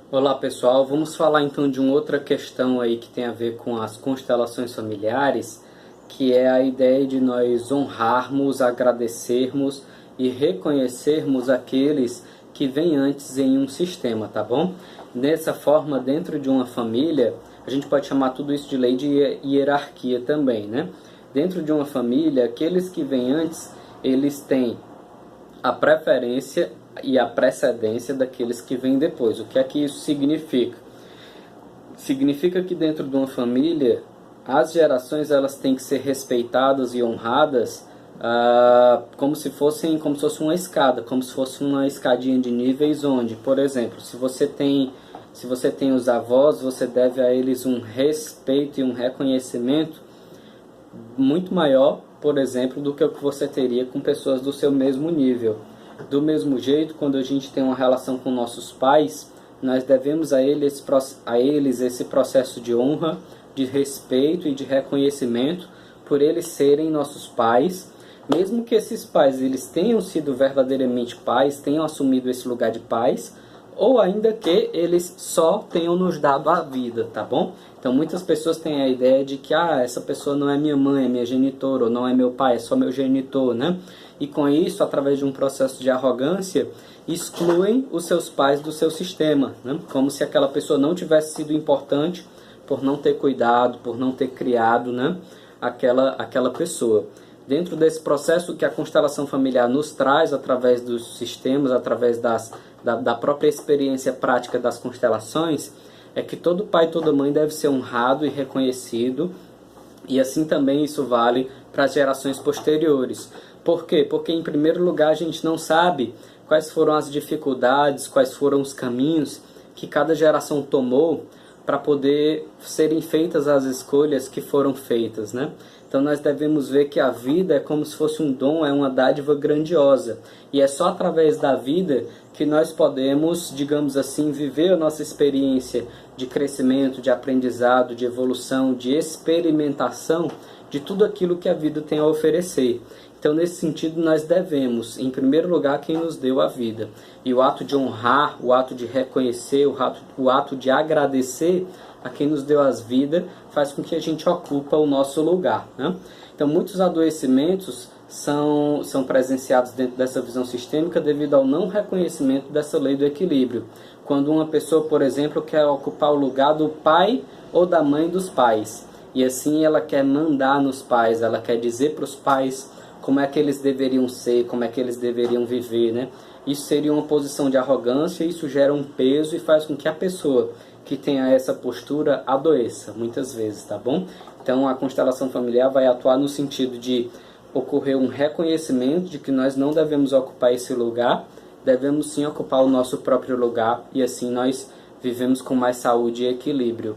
Olá pessoal, vamos falar então de uma outra questão aí que tem a ver com as constelações familiares, que é a ideia de nós honrarmos, agradecermos e reconhecermos aqueles que vêm antes em um sistema, tá bom? Dessa forma, dentro de uma família, a gente pode chamar tudo isso de lei de hierarquia também, né? Dentro de uma família, aqueles que vêm antes, eles têm a preferência e a precedência daqueles que vêm depois. O que é que isso significa? Significa que dentro de uma família, as gerações elas têm que ser respeitadas e honradas como se fosse uma escada, como se fosse uma escadinha de níveis onde, por exemplo, se você tem os avós, você deve a eles um respeito e um reconhecimento muito maior, por exemplo, do que o que você teria com pessoas do seu mesmo nível. Do mesmo jeito, quando a gente tem uma relação com nossos pais, nós devemos a eles esse processo de honra, de respeito e de reconhecimento por eles serem nossos pais, mesmo que esses pais eles tenham sido verdadeiramente pais, tenham assumido esse lugar de pais, ou ainda que eles só tenham nos dado a vida, tá bom? Então muitas pessoas têm a ideia de que essa pessoa não é minha mãe, é minha genitora, ou não é meu pai, é só meu genitor, né? E com isso, através de um processo de arrogância, excluem os seus pais do seu sistema, né? Como se aquela pessoa não tivesse sido importante por não ter cuidado, por não ter criado, né, aquela pessoa. Dentro desse processo que a constelação familiar nos traz, através dos sistemas, através da própria experiência prática das constelações, é que todo pai e toda mãe deve ser honrado e reconhecido, e assim também isso vale para as gerações posteriores. Por quê? Porque, em primeiro lugar, a gente não sabe quais foram as dificuldades, quais foram os caminhos que cada geração tomou para poder serem feitas as escolhas que foram feitas, né? Então nós devemos ver que a vida é como se fosse um dom, é uma dádiva grandiosa. E é só através da vida que nós podemos, digamos assim, viver a nossa experiência de crescimento, de aprendizado, de evolução, de experimentação de tudo aquilo que a vida tem a oferecer. Então, nesse sentido, nós devemos, em primeiro lugar, quem nos deu a vida. E o ato de honrar, o ato de reconhecer, o ato de agradecer a quem nos deu as vidas, faz com que a gente ocupa o nosso lugar, né? Então, muitos adoecimentos são presenciados dentro dessa visão sistêmica devido ao não reconhecimento dessa lei do equilíbrio. Quando uma pessoa, por exemplo, quer ocupar o lugar do pai ou da mãe dos pais, e assim ela quer mandar nos pais, ela quer dizer para os pais como é que eles deveriam ser, como é que eles deveriam viver, né? Isso seria uma posição de arrogância, isso gera um peso e faz com que a pessoa que tenha essa postura adoeça, muitas vezes, tá bom? Então a constelação familiar vai atuar no sentido de ocorrer um reconhecimento de que nós não devemos ocupar esse lugar, devemos sim ocupar o nosso próprio lugar e assim nós vivemos com mais saúde e equilíbrio.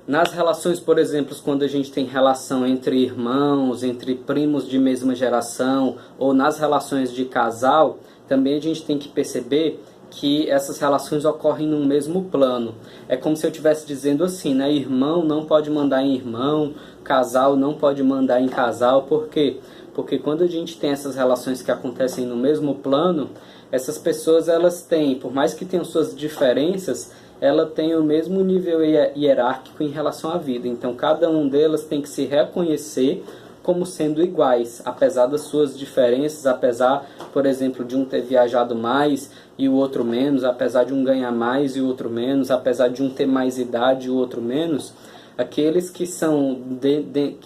Nas relações, por exemplo, quando a gente tem relação entre irmãos, entre primos de mesma geração, ou nas relações de casal, também a gente tem que perceber que essas relações ocorrem no mesmo plano. É como se eu estivesse dizendo assim, né? Irmão não pode mandar em irmão, casal não pode mandar em casal. Por quê? Porque quando a gente tem essas relações que acontecem no mesmo plano, essas pessoas elas têm, por mais que tenham suas diferenças, ela tem o mesmo nível hierárquico em relação à vida. Então, cada um delas tem que se reconhecer como sendo iguais, apesar das suas diferenças, apesar, por exemplo, de um ter viajado mais e o outro menos, apesar de um ganhar mais e o outro menos, apesar de um ter mais idade e o outro menos, aqueles que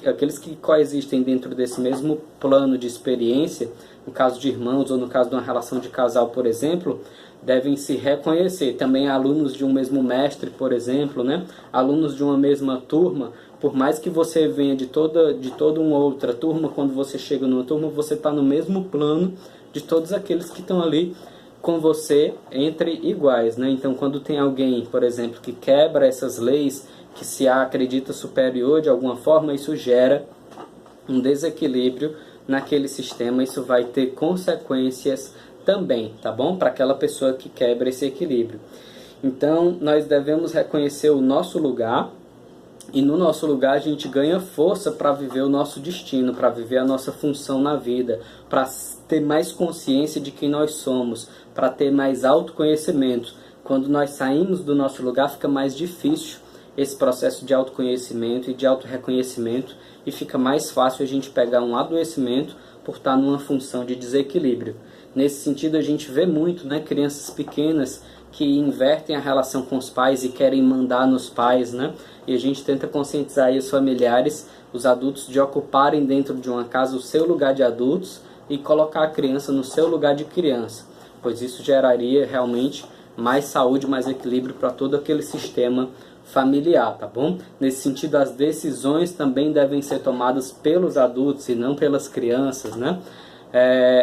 aqueles que coexistem dentro desse mesmo plano de experiência, no caso de irmãos ou no caso de uma relação de casal, por exemplo, devem se reconhecer. Também alunos de um mesmo mestre, por exemplo, né? Alunos de uma mesma turma, por mais que você venha de toda uma outra turma, quando você chega numa turma, você está no mesmo plano de todos aqueles que estão ali com você entre iguais, né? Então, quando tem alguém, por exemplo, que quebra essas leis, que se acredita superior de alguma forma, isso gera um desequilíbrio naquele sistema, isso vai ter consequências também, tá bom? Para aquela pessoa que quebra esse equilíbrio. Então, nós devemos reconhecer o nosso lugar, e no nosso lugar a gente ganha força para viver o nosso destino, para viver a nossa função na vida, para ter mais consciência de quem nós somos, para ter mais autoconhecimento, Quando nós saímos do nosso lugar, fica mais difícil esse processo de autoconhecimento e de autorreconhecimento, e fica mais fácil a gente pegar um adoecimento por estar numa função de desequilíbrio. Nesse sentido, a gente vê muito, né, crianças pequenas que invertem a relação com os pais e querem mandar nos pais, né? E a gente tenta conscientizar aí os familiares, os adultos, de ocuparem dentro de uma casa o seu lugar de adultos e colocar a criança no seu lugar de criança, pois isso geraria realmente mais saúde, mais equilíbrio para todo aquele sistema familiar, tá bom? Nesse sentido, as decisões também devem ser tomadas pelos adultos e não pelas crianças, né?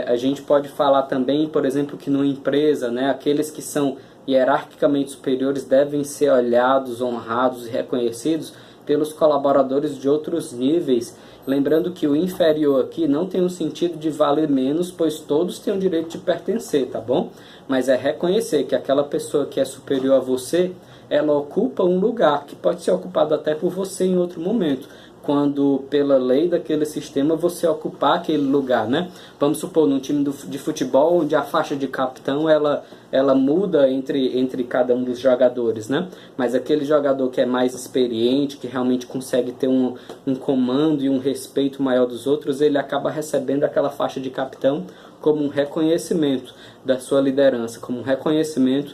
A gente pode falar também, por exemplo, que numa empresa, né, aqueles que são hierarquicamente superiores devem ser olhados, honrados e reconhecidos pelos colaboradores de outros níveis, lembrando que o inferior aqui não tem um sentido de valer menos, pois todos têm o direito de pertencer, tá bom? Mas é reconhecer que aquela pessoa que é superior a você, ela ocupa um lugar que pode ser ocupado até por você em outro momento, quando pela lei daquele sistema você ocupar aquele lugar, né? Vamos supor, num time de futebol, onde a faixa de capitão ela muda entre cada um dos jogadores, né? Mas aquele jogador que é mais experiente, que realmente consegue ter um comando e um respeito maior dos outros, ele acaba recebendo aquela faixa de capitão como um reconhecimento da sua liderança, como um reconhecimento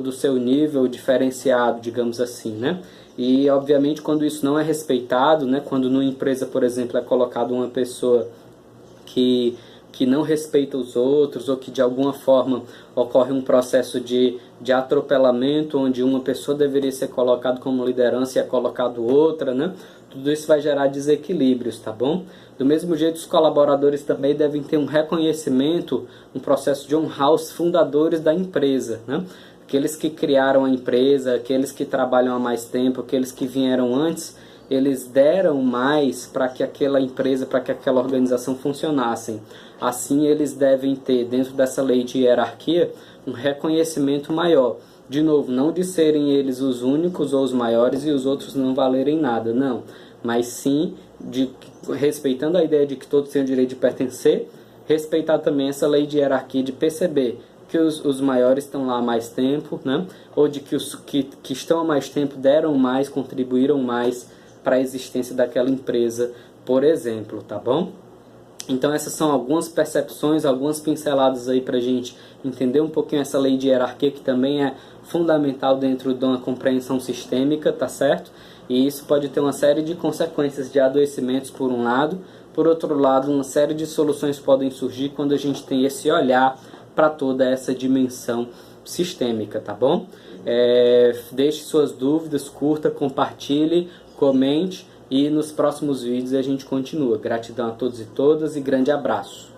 do seu nível diferenciado, digamos assim, né? E, obviamente, quando isso não é respeitado, né, quando numa empresa, por exemplo, é colocada uma pessoa que não respeita os outros, ou que de alguma forma ocorre um processo de atropelamento, onde uma pessoa deveria ser colocada como liderança e é colocado outra, né? Tudo isso vai gerar desequilíbrios, tá bom? Do mesmo jeito, os colaboradores também devem ter um reconhecimento, um processo de honrar os fundadores da empresa, né? Aqueles que criaram a empresa, aqueles que trabalham há mais tempo, aqueles que vieram antes, eles deram mais para que aquela empresa, para que aquela organização funcionassem. Assim, eles devem ter, dentro dessa lei de hierarquia, um reconhecimento maior. De novo, não de serem eles os únicos ou os maiores e os outros não valerem nada, não. Mas sim, respeitando a ideia de que todos têm o direito de pertencer, respeitar também essa lei de hierarquia, de perceber que os maiores estão lá há mais tempo, né? Ou de que os que estão há mais tempo deram mais, contribuíram mais para a existência daquela empresa, por exemplo, tá bom? Então essas são algumas percepções, algumas pinceladas aí para a gente entender um pouquinho essa lei de hierarquia, que também é fundamental dentro de uma compreensão sistêmica, tá certo? E isso pode ter uma série de consequências de adoecimentos por um lado, por outro lado, uma série de soluções podem surgir quando a gente tem esse olhar para toda essa dimensão sistêmica, tá bom? Deixe suas dúvidas, curta, compartilhe, comente, e nos próximos vídeos a gente continua. Gratidão a todos e todas e grande abraço!